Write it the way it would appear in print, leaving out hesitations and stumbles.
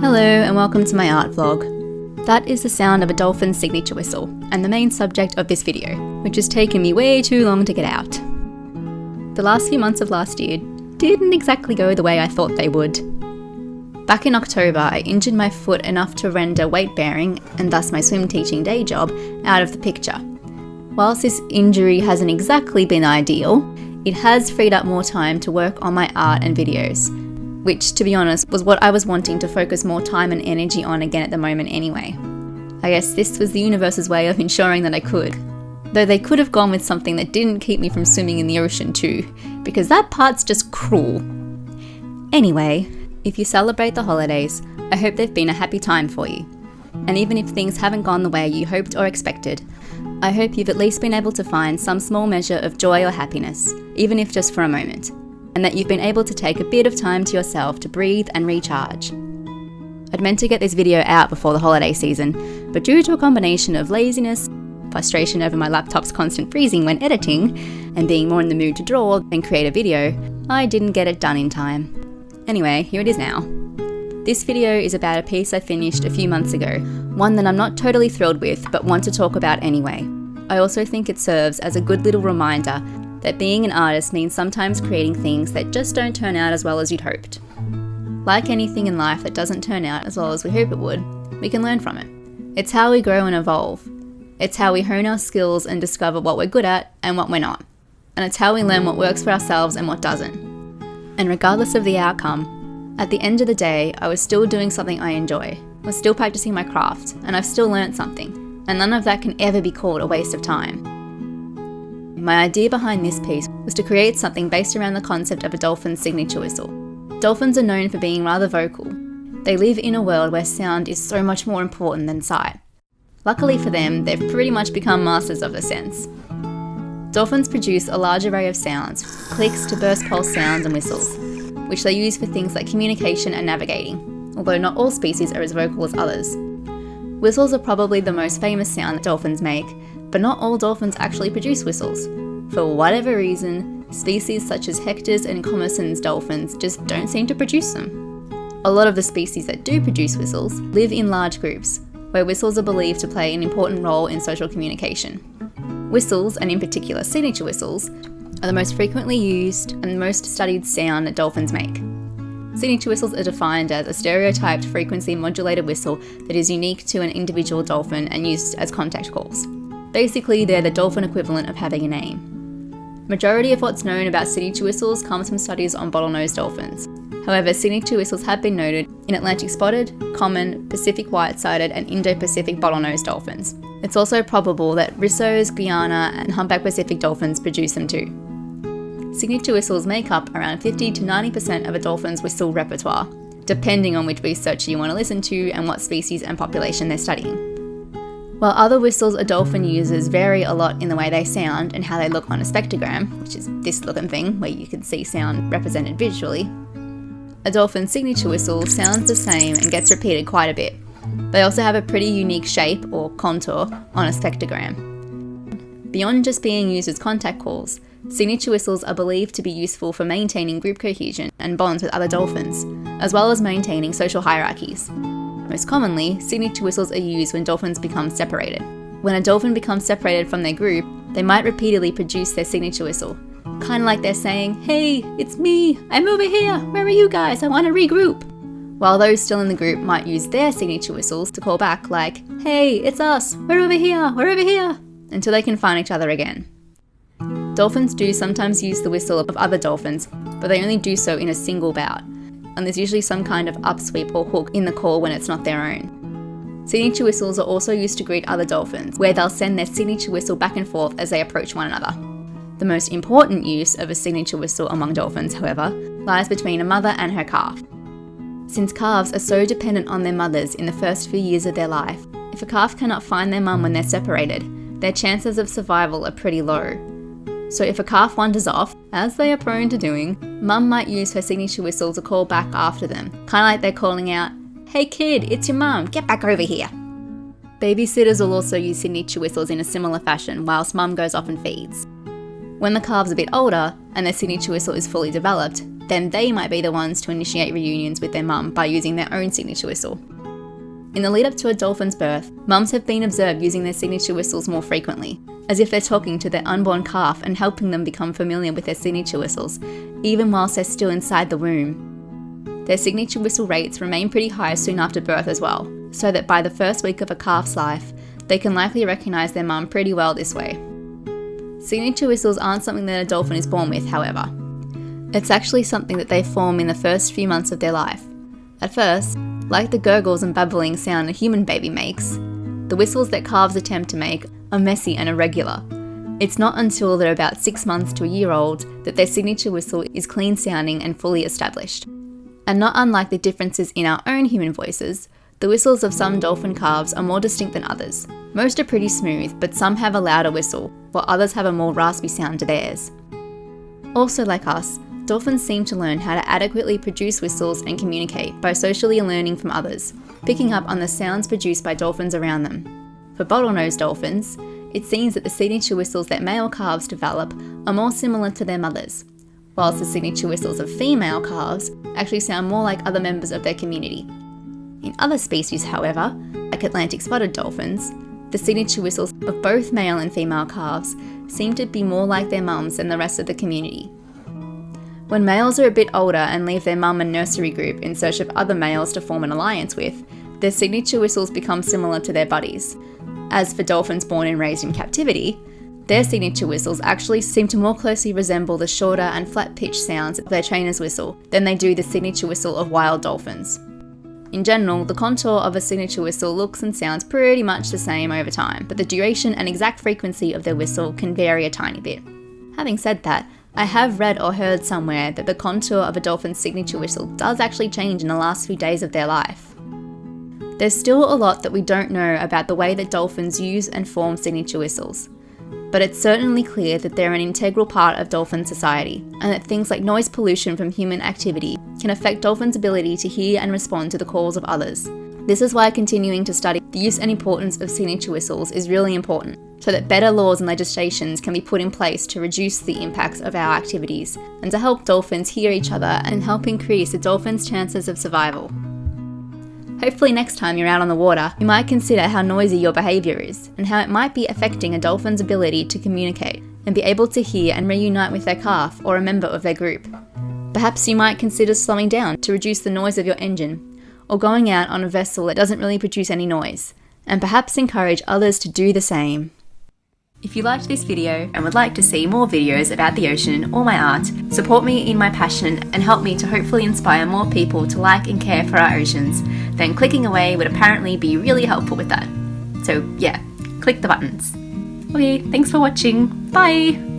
Hello and welcome to my art vlog. That is the sound of a dolphin's signature whistle, and the main subject of this video, which has taken me way too long to get out. The last few months of last year didn't exactly go the way I thought they would. Back in October, I injured my foot enough to render weight bearing, and thus my swim teaching day job, out of the picture. Whilst this injury hasn't exactly been ideal, it has freed up more time to work on my art and videos, which, to be honest, was what I was wanting to focus more time and energy on again at the moment anyway. I guess this was the universe's way of ensuring that I could. Though they could have gone with something that didn't keep me from swimming in the ocean too, because that part's just cruel. Anyway, if you celebrate the holidays, I hope they've been a happy time for you. And even if things haven't gone the way you hoped or expected, I hope you've at least been able to find some small measure of joy or happiness, even if just for a moment, and that you've been able to take a bit of time to yourself to breathe and recharge. I'd meant to get this video out before the holiday season, but due to a combination of laziness, frustration over my laptop's constant freezing when editing, and being more in the mood to draw than create a video, I didn't get it done in time. Anyway, here it is now. This video is about a piece I finished a few months ago, one that I'm not totally thrilled with, but want to talk about anyway. I also think it serves as a good little reminder that being an artist means sometimes creating things that just don't turn out as well as you'd hoped. Like anything in life that doesn't turn out as well as we hope it would, we can learn from it. It's how we grow and evolve. It's how we hone our skills and discover what we're good at and what we're not. And it's how we learn what works for ourselves and what doesn't. And regardless of the outcome, at the end of the day, I was still doing something I enjoy, was still practicing my craft, and I've still learnt something, and none of that can ever be called a waste of time. My idea behind this piece was to create something based around the concept of a dolphin's signature whistle. Dolphins are known for being rather vocal. They live in a world where sound is so much more important than sight. Luckily for them, they've pretty much become masters of the sense. Dolphins produce a large array of sounds, clicks to burst pulse sounds and whistles, which they use for things like communication and navigating, although not all species are as vocal as others. Whistles are probably the most famous sound that dolphins make, but not all dolphins actually produce whistles. For whatever reason, species such as Hector's and Commerson's dolphins just don't seem to produce them. A lot of the species that do produce whistles live in large groups, where whistles are believed to play an important role in social communication. Whistles, and in particular signature whistles, are the most frequently used and most studied sound that dolphins make. Signature whistles are defined as a stereotyped frequency modulated whistle that is unique to an individual dolphin and used as contact calls. Basically, they're the dolphin equivalent of having a name. Majority of what's known about signature whistles comes from studies on bottlenose dolphins. However, signature whistles have been noted in Atlantic spotted, common, Pacific white-sided, and Indo-Pacific bottlenose dolphins. It's also probable that Risso's, Guyana, and humpback Pacific dolphins produce them too. Signature whistles make up around 50 to 90% of a dolphin's whistle repertoire, depending on which researcher you want to listen to and what species and population they're studying. While other whistles a dolphin uses vary a lot in the way they sound and how they look on a spectrogram, which is this looking thing where you can see sound represented visually, a dolphin's signature whistle sounds the same and gets repeated quite a bit. They also have a pretty unique shape, or contour, on a spectrogram. Beyond just being used as contact calls, signature whistles are believed to be useful for maintaining group cohesion and bonds with other dolphins, as well as maintaining social hierarchies. Most commonly, signature whistles are used when dolphins become separated. When a dolphin becomes separated from their group, they might repeatedly produce their signature whistle, kind of like they're saying, "Hey, it's me, I'm over here, where are you guys, I want to regroup." While those still in the group might use their signature whistles to call back like, "Hey, it's us, we're over here," until they can find each other again. Dolphins do sometimes use the whistle of other dolphins, but they only do so in a single bout, and there's usually some kind of upsweep or hook in the call when it's not their own. Signature whistles are also used to greet other dolphins, where they'll send their signature whistle back and forth as they approach one another. The most important use of a signature whistle among dolphins, however, lies between a mother and her calf. Since calves are so dependent on their mothers in the first few years of their life, if a calf cannot find their mum when they're separated, their chances of survival are pretty low. So if a calf wanders off, as they are prone to doing, mum might use her signature whistle to call back after them, kind of like they're calling out, "Hey kid, it's your mum, get back over here." Babysitters will also use signature whistles in a similar fashion whilst mum goes off and feeds. When the calf's a bit older and their signature whistle is fully developed, then they might be the ones to initiate reunions with their mum by using their own signature whistle. In the lead up to a dolphin's birth, mums have been observed using their signature whistles more frequently, as if they're talking to their unborn calf and helping them become familiar with their signature whistles, even whilst they're still inside the womb. Their signature whistle rates remain pretty high soon after birth as well, so that by the first week of a calf's life, they can likely recognise their mum pretty well this way. Signature whistles aren't something that a dolphin is born with, however. It's actually something that they form in the first few months of their life. At first, like the gurgles and babbling sound a human baby makes, the whistles that calves attempt to make are messy and irregular. It's not until they're about 6 months to a year old that their signature whistle is clean sounding and fully established. And not unlike the differences in our own human voices, the whistles of some dolphin calves are more distinct than others. Most are pretty smooth, but some have a louder whistle, while others have a more raspy sound to theirs. Also, like us, dolphins seem to learn how to adequately produce whistles and communicate by socially learning from others, picking up on the sounds produced by dolphins around them. For bottlenose dolphins, it seems that the signature whistles that male calves develop are more similar to their mothers, whilst the signature whistles of female calves actually sound more like other members of their community. In other species, however, like Atlantic spotted dolphins, the signature whistles of both male and female calves seem to be more like their mums than the rest of the community. When males are a bit older and leave their mum and nursery group in search of other males to form an alliance with, their signature whistles become similar to their buddies. As for dolphins born and raised in captivity, their signature whistles actually seem to more closely resemble the shorter and flat-pitched sounds of their trainer's whistle than they do the signature whistle of wild dolphins. In general, the contour of a signature whistle looks and sounds pretty much the same over time, but the duration and exact frequency of their whistle can vary a tiny bit. Having said that, I have read or heard somewhere that the contour of a dolphin's signature whistle does actually change in the last few days of their life. There's still a lot that we don't know about the way that dolphins use and form signature whistles, but it's certainly clear that they're an integral part of dolphin society, and that things like noise pollution from human activity can affect dolphins' ability to hear and respond to the calls of others. This is why continuing to study the use and importance of signature whistles is really important, so that better laws and legislations can be put in place to reduce the impacts of our activities, and to help dolphins hear each other and help increase a dolphin's chances of survival. Hopefully next time you're out on the water, you might consider how noisy your behaviour is, and how it might be affecting a dolphin's ability to communicate, and be able to hear and reunite with their calf or a member of their group. Perhaps you might consider slowing down to reduce the noise of your engine, or going out on a vessel that doesn't really produce any noise, and perhaps encourage others to do the same. If you liked this video and would like to see more videos about the ocean or my art, support me in my passion and help me to hopefully inspire more people to like and care for our oceans, then clicking away would apparently be really helpful with that. So yeah, click the buttons. Okay, thanks for watching. Bye!